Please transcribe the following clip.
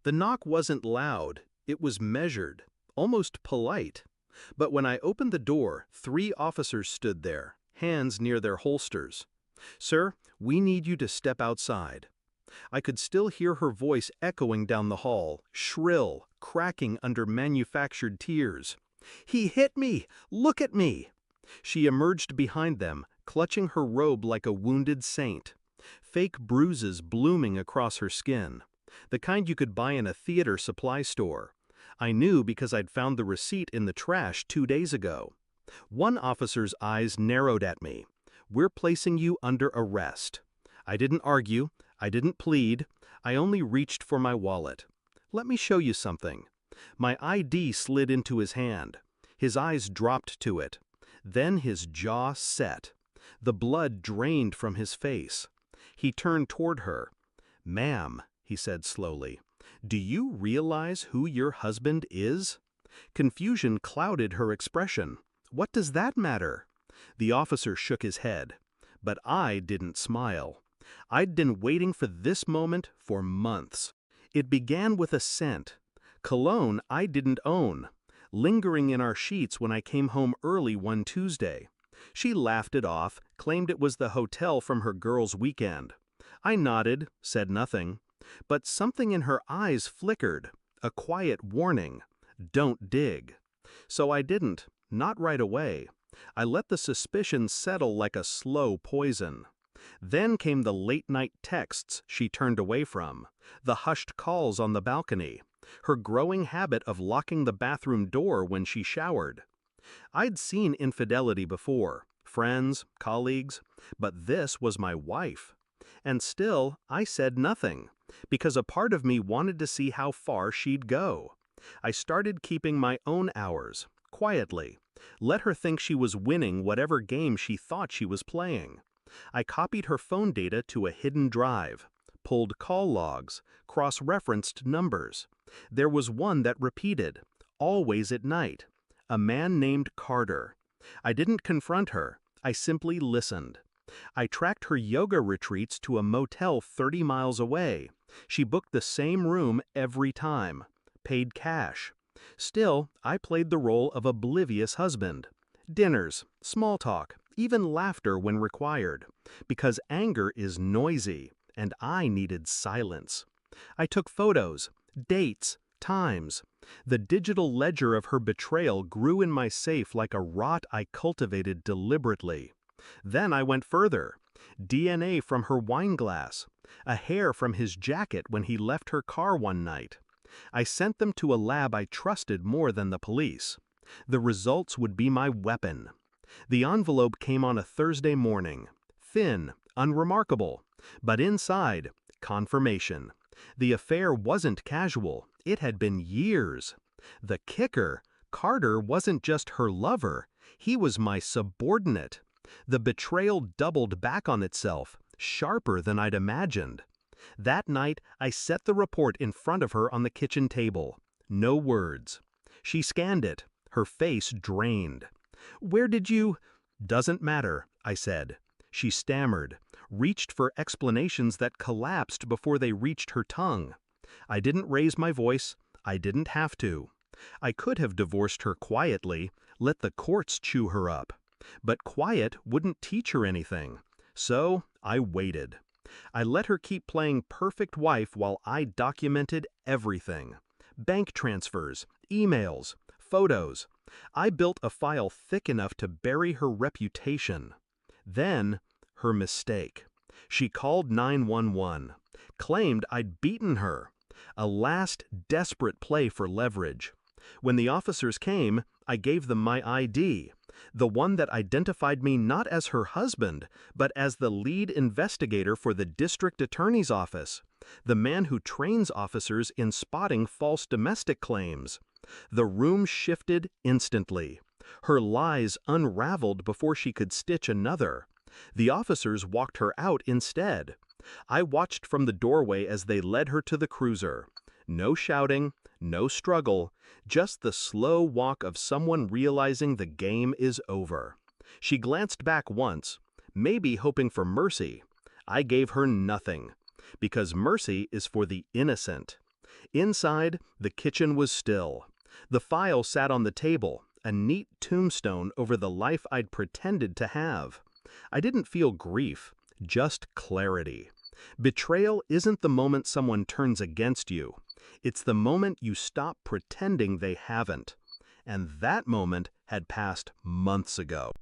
The knock wasn't loud, it was measured, almost polite. But when I opened the door, 3 officers stood there, hands near their holsters. "Sir, we need you to step outside." I could still hear her voice echoing down the hall, shrill, cracking under manufactured tears. "He hit me! Look at me!" She emerged behind them, clutching her robe like a wounded saint. Fake bruises blooming across her skin. The kind you could buy in a theater supply store. I knew because I'd found the receipt in the trash 2 days ago. One officer's eyes narrowed at me. "We're placing you under arrest." I didn't argue, I didn't plead, I only reached for my wallet. "Let me show you something." My ID slid into his hand. His eyes dropped to it. Then his jaw set. The blood drained from his face. He turned toward her. "Ma'am," he said slowly, "do you realize who your husband is?" Confusion clouded her expression. "What does that matter?" The officer shook his head. But I didn't smile. I'd been waiting for this moment for months. It began with a scent. Cologne I didn't own, lingering in our sheets when I came home early one Tuesday. She laughed it off, claimed it was the hotel from her girls' weekend. I nodded, said nothing. But something in her eyes flickered, a quiet warning. Don't dig. So I didn't, not right away. I let the suspicion settle like a slow poison. Then came the late-night texts she turned away from, the hushed calls on the balcony, her growing habit of locking the bathroom door when she showered. I'd seen infidelity before, friends, colleagues, but this was my wife. And still, I said nothing, because a part of me wanted to see how far she'd go. I started keeping my own hours, quietly, let her think she was winning whatever game she thought she was playing. I copied her phone data to a hidden drive, pulled call logs, cross-referenced numbers. There was one that repeated, always at night, a man named Carter. I didn't confront her, I simply listened. I tracked her yoga retreats to a motel 30 miles away. She booked the same room every time, paid cash. Still, I played the role of oblivious husband. Dinners, small talk, even laughter when required, because anger is noisy, and I needed silence. I took photos, dates, times. The digital ledger of her betrayal grew in my safe like a rot I cultivated deliberately. Then I went further. DNA from her wine glass, a hair from his jacket when he left her car one night. I sent them to a lab I trusted more than the police. The results would be my weapon. The envelope came on a Thursday morning. Thin, unremarkable. But inside, confirmation. The affair wasn't casual. It had been years. The kicker, Carter wasn't just her lover. He was my subordinate. The betrayal doubled back on itself, sharper than I'd imagined. That night, I set the report in front of her on the kitchen table. No words. She scanned it, her face drained. "Where did you—" "Doesn't matter," I said. She stammered, reached for explanations that collapsed before they reached her tongue. I didn't raise my voice. I didn't have to. I could have divorced her quietly, let the courts chew her up. But quiet wouldn't teach her anything. So I waited. I let her keep playing perfect wife while I documented everything. Bank transfers, emails, photos. I built a file thick enough to bury her reputation. Then, her mistake. She called 911, claimed I'd beaten her. A last, desperate play for leverage. When the officers came, I gave them my ID, the one that identified me not as her husband, but as the lead investigator for the district attorney's office, the man who trains officers in spotting false domestic claims. The room shifted instantly. Her lies unraveled before she could stitch another. The officers walked her out instead. I watched from the doorway as they led her to the cruiser. No shouting, no struggle, just the slow walk of someone realizing the game is over. She glanced back once, maybe hoping for mercy. I gave her nothing, because mercy is for the innocent. Inside, the kitchen was still. The file sat on the table, a neat tombstone over the life I'd pretended to have. I didn't feel grief, just clarity. Betrayal isn't the moment someone turns against you. It's the moment you stop pretending they haven't. And that moment had passed months ago.